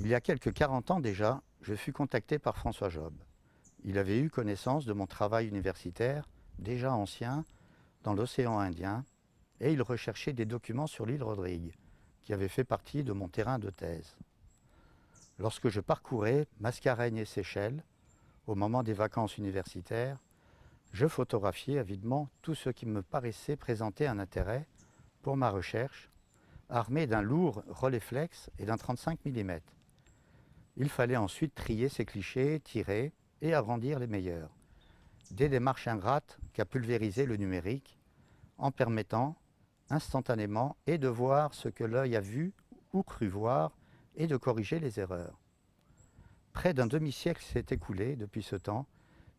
Il y a quelques 40 ans déjà, je fus contacté par François Job. Il avait eu connaissance de mon travail universitaire, déjà ancien, dans l'océan Indien, et il recherchait des documents sur l'île Rodrigue, qui avait fait partie de mon terrain de thèse. Lorsque je parcourais Mascareigne et Seychelles, au moment des vacances universitaires, je photographiais avidement tout ce qui me paraissait présenter un intérêt pour ma recherche, armé d'un lourd Rolleiflex et d'un 35 mm. Il fallait ensuite trier ces clichés, tirer et agrandir les meilleurs. Des démarches ingrates qu'a pulvérisé le numérique, en permettant instantanément et de voir ce que l'œil a vu ou cru voir et de corriger les erreurs. Près d'un demi-siècle s'est écoulé depuis ce temps,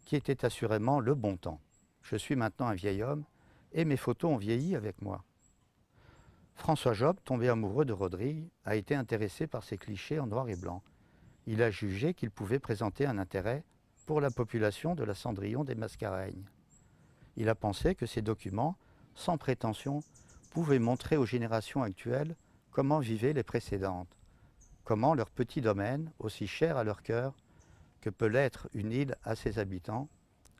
qui était assurément le bon temps. Je suis maintenant un vieil homme et mes photos ont vieilli avec moi. François Job, tombé amoureux de Rodrigue, a été intéressé par ces clichés en noir et blanc. Il a jugé qu'il pouvait présenter un intérêt pour la population de la Cendrillon des Mascareignes. Il a pensé que ces documents, sans prétention, pouvaient montrer aux générations actuelles comment vivaient les précédentes, comment leur petit domaine, aussi cher à leur cœur que peut l'être une île à ses habitants,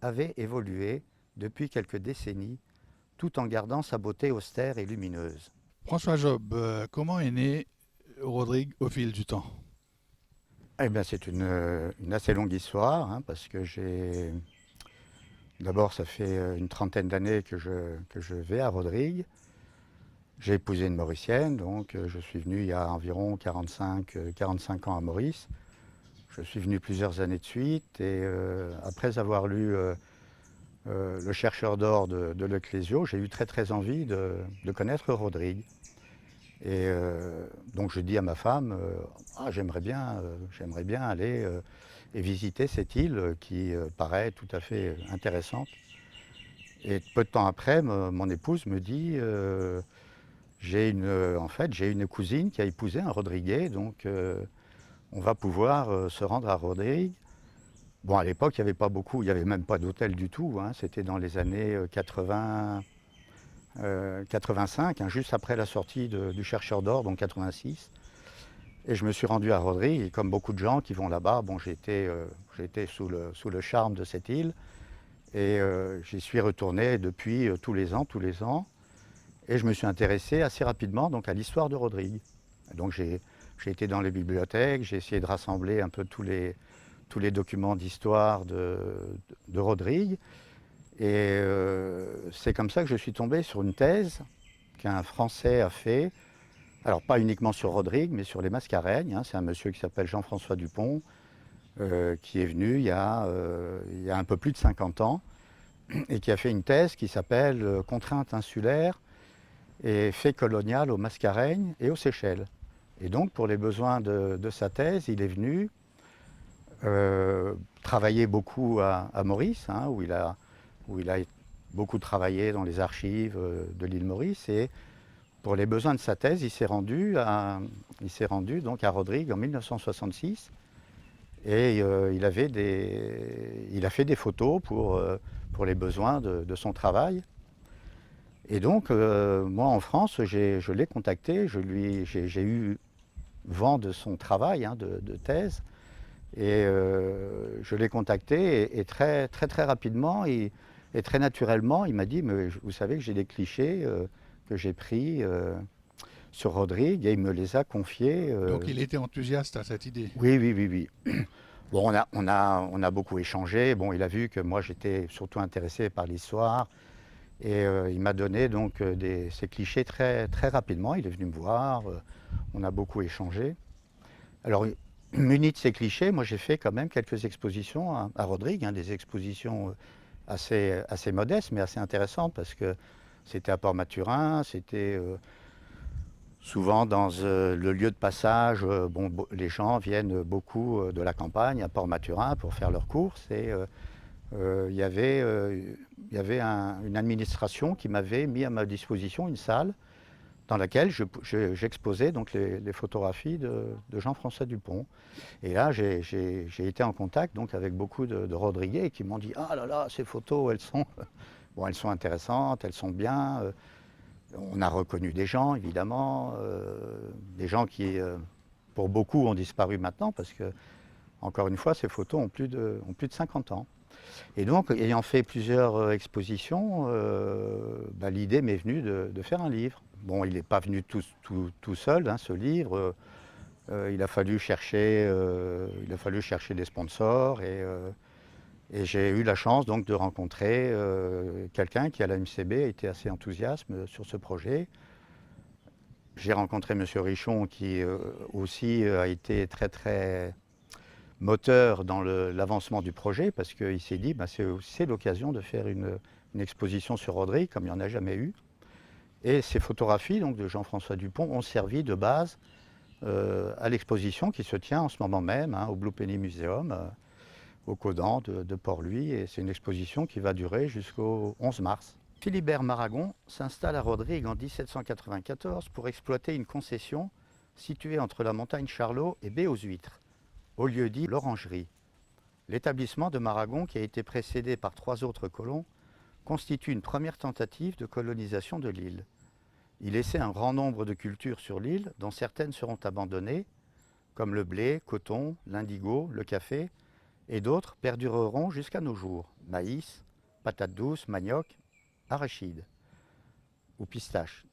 avait évolué depuis quelques décennies, tout en gardant sa beauté austère et lumineuse. François Job, comment est né Rodrigue au fil du temps? Eh bien, c'est une assez longue histoire, hein, parce que d'abord, ça fait une trentaine d'années que je vais à Rodrigue. J'ai épousé une Mauricienne, donc je suis venu il y a environ 45 ans à Maurice. Je suis venu plusieurs années de suite et après avoir lu Le chercheur d'or de Leclésio, j'ai eu très envie de connaître Rodrigue. Et donc je dis à ma femme, j'aimerais bien aller et visiter cette île qui paraît tout à fait intéressante. Et peu de temps après, mon épouse me dit, en fait, j'ai une cousine qui a épousé un Rodriguais, donc on va pouvoir se rendre à Rodrigue. Bon, à l'époque, il n'y avait pas beaucoup, il n'y avait même pas d'hôtel du tout, hein, c'était dans les années 85, hein, juste après la sortie du chercheur d'or, donc 86. Et je me suis rendu à Rodrigue, et comme beaucoup de gens qui vont là-bas, bon, j'ai été sous le charme de cette île, et j'y suis retourné depuis tous les ans, et je me suis intéressé assez rapidement donc, à l'histoire de Rodrigue. Donc j'ai été dans les bibliothèques, j'ai essayé de rassembler un peu tous les documents d'histoire de Rodrigue, et c'est comme ça que je suis tombé sur une thèse qu'un Français a fait, alors pas uniquement sur Rodrigue, mais sur les Mascareignes, hein. C'est un monsieur qui s'appelle Jean-François Dupont, qui est venu il y a un peu plus de 50 ans, et qui a fait une thèse qui s'appelle Contraintes insulaires et fait colonial aux Mascareignes et aux Seychelles. Et donc pour les besoins de sa thèse, il est venu travailler beaucoup à Maurice, hein, où il a beaucoup travaillé dans les archives de l'île Maurice. Et pour les besoins de sa thèse, il s'est rendu donc à Rodrigue en 1966. Et il a fait des photos pour les besoins de son travail. Et donc, moi en France, je l'ai contacté, j'ai eu vent de son travail, hein, de thèse. Et je l'ai contacté et très rapidement et très naturellement, il m'a dit, mais vous savez que j'ai des clichés que j'ai pris sur Rodrigue et il me les a confiés. Donc il était enthousiaste à cette idée. Oui. Bon, on a beaucoup échangé. Bon, il a vu que moi j'étais surtout intéressé par l'histoire et il m'a donné donc ces clichés très rapidement. Il est venu me voir, on a beaucoup échangé. Alors, muni de ces clichés, moi j'ai fait quand même quelques expositions à Rodrigue, hein, des expositions assez modestes mais assez intéressantes parce que c'était à Port-Maturin, c'était souvent dans le lieu de passage. Bon, les gens viennent beaucoup de la campagne à Port-Maturin pour faire leurs courses et il y avait une administration qui m'avait mis à ma disposition une salle dans laquelle j'exposais donc les photographies de Jean-François Dupont. Et là, j'ai été en contact donc, avec beaucoup de Rodriguais qui m'ont dit « Ah là là, ces photos, elles sont intéressantes, elles sont bien. » On a reconnu des gens, évidemment, des gens pour beaucoup, ont disparu maintenant parce que, encore une fois, ces photos ont plus de 50 ans. Et donc, ayant fait plusieurs expositions, l'idée m'est venue de faire un livre. Bon, il n'est pas venu tout seul, hein, ce livre. Il a fallu chercher des sponsors et j'ai eu la chance donc de rencontrer quelqu'un qui à la MCB était assez enthousiaste sur ce projet. J'ai rencontré M. Richon qui aussi a été très très moteur dans l'avancement du projet parce qu'il s'est dit c'est l'occasion de faire une exposition sur Rodrigue comme il n'y en a jamais eu. Et ces photographies donc, de Jean-François Dupont ont servi de base à l'exposition qui se tient en ce moment même au Blue Penny Museum au Codan de Port-Louis. Et c'est une exposition qui va durer jusqu'au 11 mars. Philibert Maragon s'installe à Rodrigue en 1794 pour exploiter une concession située entre la montagne Charlot et Baie aux Huîtres, au lieu dit l'Orangerie. L'établissement de Maragon, qui a été précédé par 3 autres colons, constitue une première tentative de colonisation de l'île. Il essaie un grand nombre de cultures sur l'île, dont certaines seront abandonnées, comme le blé, coton, l'indigo, le café, et d'autres perdureront jusqu'à nos jours, maïs, patates douces, manioc, arachide ou pistache.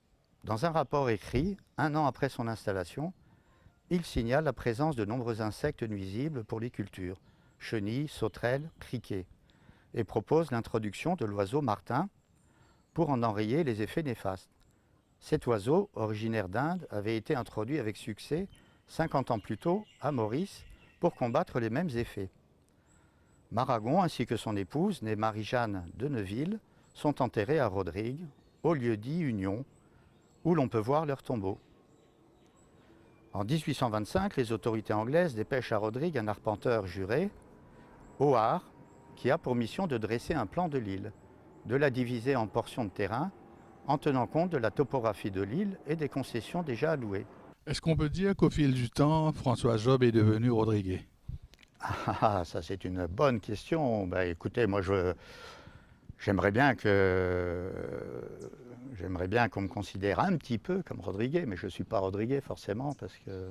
Dans un rapport écrit, 1 an après son installation, il signale la présence de nombreux insectes nuisibles pour les cultures, chenilles, sauterelles, criquets, et propose l'introduction de l'oiseau martin pour en enrayer les effets néfastes. Cet oiseau, originaire d'Inde, avait été introduit avec succès 50 ans plus tôt à Maurice pour combattre les mêmes effets. Maragon ainsi que son épouse, née Marie-Jeanne de Neuville, sont enterrés à Rodrigue, au lieu-dit Union, où l'on peut voir leur tombeau. En 1825, les autorités anglaises dépêchent à Rodrigue un arpenteur juré, Hoare, qui a pour mission de dresser un plan de l'île, de la diviser en portions de terrain, en tenant compte de la topographie de l'île et des concessions déjà allouées. Est-ce qu'on peut dire qu'au fil du temps, François Job est devenu rodriguais? Ça c'est une bonne question. Écoutez, moi j'aimerais bien qu'on me considère un petit peu comme rodriguais, mais je ne suis pas rodriguais forcément parce que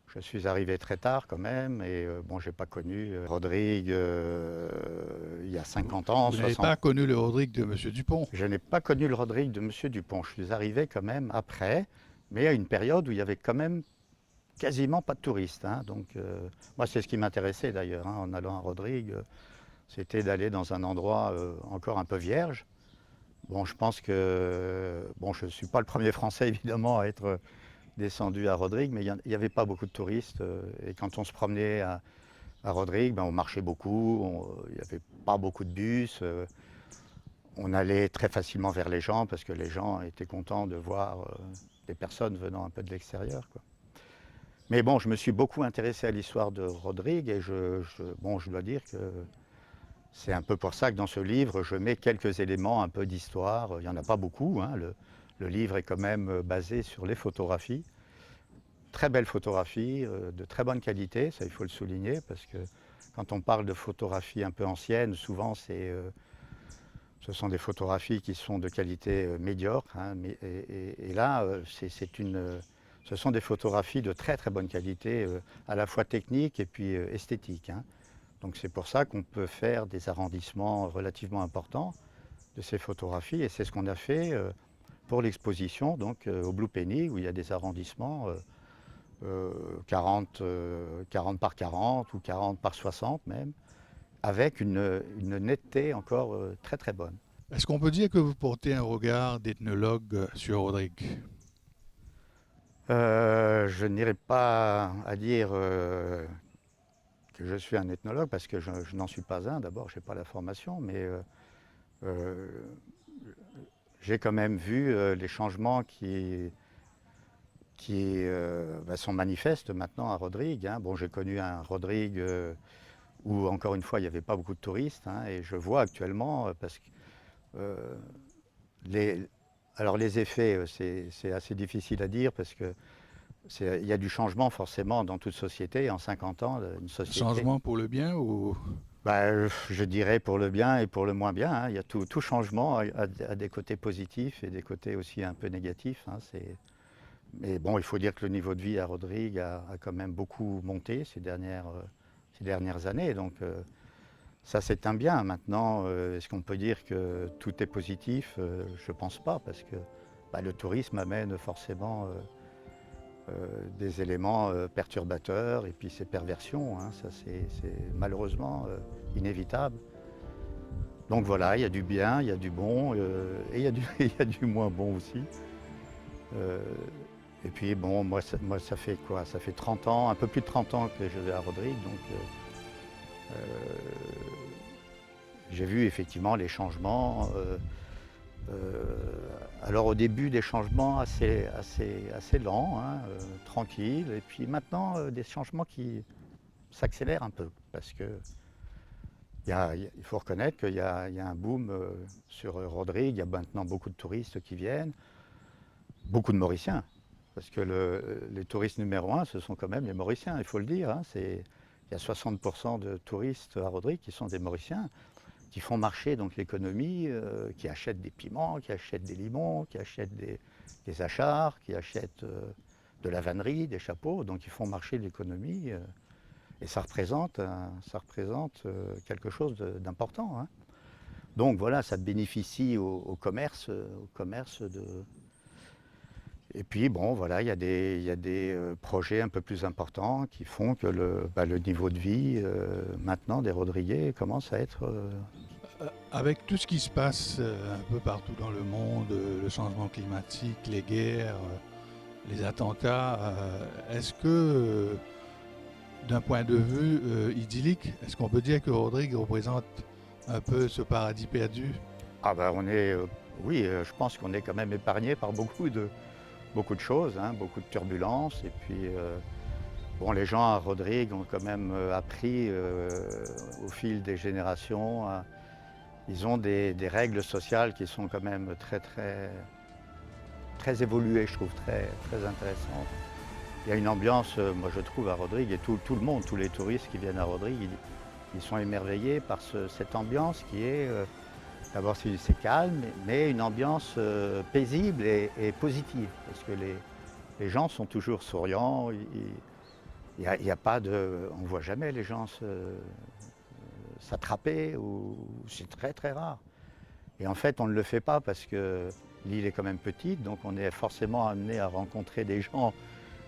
je suis arrivé très tard quand même et je n'ai pas connu Rodrigue il y a 50 ans. Vous n'avez pas connu le Rodrigue de M. Dupont? Je n'ai pas connu le Rodrigue de M. Dupont. Je suis arrivé quand même après, mais à une période où il y avait quand même quasiment pas de touristes. Donc moi c'est ce qui m'intéressait d'ailleurs en allant à Rodrigue, c'était d'aller dans un endroit encore un peu vierge. Bon, je pense que je ne suis pas le premier Français évidemment à être descendu à Rodrigue, mais il n'y avait pas beaucoup de touristes. Et quand on se promenait à Rodrigue, on marchait beaucoup, il n'y avait pas beaucoup de bus. On allait très facilement vers les gens parce que les gens étaient contents de voir des personnes venant un peu de l'extérieur, quoi. Mais bon, je me suis beaucoup intéressé à l'histoire de Rodrigue et je dois dire que c'est un peu pour ça que dans ce livre, je mets quelques éléments un peu d'histoire. Il n'y en a pas beaucoup. Le livre est quand même basé sur les photographies. Très belles photographies, de très bonne qualité, ça il faut le souligner, parce que quand on parle de photographies un peu anciennes, souvent ce sont des photographies qui sont de qualité médiocre. Et là, ce sont des photographies de très très bonne qualité, à la fois technique et puis esthétique. Donc c'est pour ça qu'on peut faire des arrondissements relativement importants de ces photographies. Et c'est ce qu'on a fait pour l'exposition au Blue Penny, où il y a des arrondissements 40 par 40 ou 40 par 60 même, avec une netteté encore très très bonne. Est-ce qu'on peut dire que vous portez un regard d'ethnologue sur Rodrigue? Je n'irai pas à dire que je suis un ethnologue parce que je n'en suis pas un. D'abord, je n'ai pas la formation, mais j'ai quand même vu les changements qui sont manifestes maintenant à Rodrigue. Bon, j'ai connu un Rodrigue où, encore une fois, il n'y avait pas beaucoup de touristes. Et je vois actuellement, parce que les effets, c'est assez difficile à dire parce que il y a du changement forcément dans toute société. En 50 ans, une société... Changement pour le bien ou... Je dirais pour le bien et pour le moins bien. Il y a tout changement a des côtés positifs et des côtés aussi un peu négatifs. Mais bon, il faut dire que le niveau de vie à Rodrigue a quand même beaucoup monté ces dernières années. Donc ça, c'est un bien. Maintenant, est-ce qu'on peut dire que tout est positif? Je ne pense pas, parce que bah, le tourisme amène forcément des éléments perturbateurs et puis ces perversions. Hein, ça, c'est malheureusement inévitable. Donc voilà, il y a du bien, il y a du bon et il y a il y a du moins bon aussi. Euh, et puis bon, moi ça fait quoi? Ça fait 30 ans, un peu plus de 30 ans que je vais à Rodrigue, donc euh, j'ai vu effectivement les changements. Euh, alors au début des changements assez lents, hein, tranquilles, et puis maintenant des changements qui s'accélèrent un peu, parce que il faut reconnaître qu'il y a un boom sur Rodrigue, il y a maintenant beaucoup de touristes qui viennent, beaucoup de Mauriciens, parce que les touristes numéro un, ce sont quand même les Mauriciens, il faut le dire. Hein, il y a 60% de touristes à Rodrigue qui sont des Mauriciens, qui font marcher donc l'économie, qui achètent des piments, qui achètent des limons, qui achètent des achars, qui achètent de la vannerie, des chapeaux, donc ils font marcher l'économie. Et ça représente quelque chose d'important. Hein. Donc voilà, ça bénéficie au commerce, de. Et puis bon, voilà, il y a des projets un peu plus importants qui font que le niveau de vie maintenant des Rodriguais commence à être. Avec tout ce qui se passe un peu partout dans le monde, le changement climatique, les guerres, les attentats, est-ce que, d'un point de vue idyllique, est-ce qu'on peut dire que Rodrigue représente un peu ce paradis perdu? Ah ben on est, oui, je pense qu'on est quand même épargné par beaucoup de choses, hein, beaucoup de turbulences. Et puis bon, les gens à Rodrigue ont quand même appris au fil des générations. Ils ont des règles sociales qui sont quand même très évoluées, je trouve, très intéressantes. Il y a une ambiance, moi je trouve, à Rodrigue, et tout le monde, tous les touristes qui viennent à Rodrigue, ils sont émerveillés par cette ambiance qui est, d'abord c'est calme, mais une ambiance paisible et positive, parce que les gens sont toujours souriants. Il y a pas de, on ne voit jamais les gens s'attraper, ou c'est très rare. Et en fait, on ne le fait pas parce que l'île est quand même petite, donc on est forcément amené à rencontrer des gens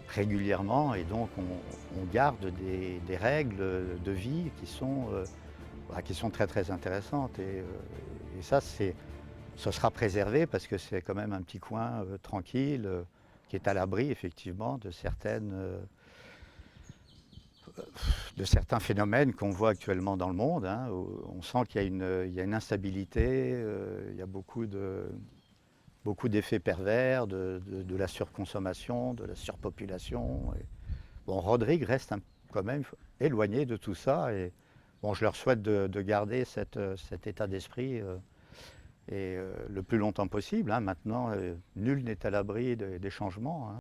régulièrement, et donc on garde des règles de vie qui sont très intéressantes. Et ça, ce sera préservé parce que c'est quand même un petit coin tranquille qui est à l'abri effectivement de certains phénomènes qu'on voit actuellement dans le monde. Hein, où on sent il y a une instabilité, il y a beaucoup d'effets pervers, de la surconsommation, de la surpopulation. Et, bon, Rodrigue reste quand même éloigné de tout ça. Et bon, je leur souhaite de garder cet état d'esprit le plus longtemps possible. Hein. Maintenant, nul n'est à l'abri des changements. Hein.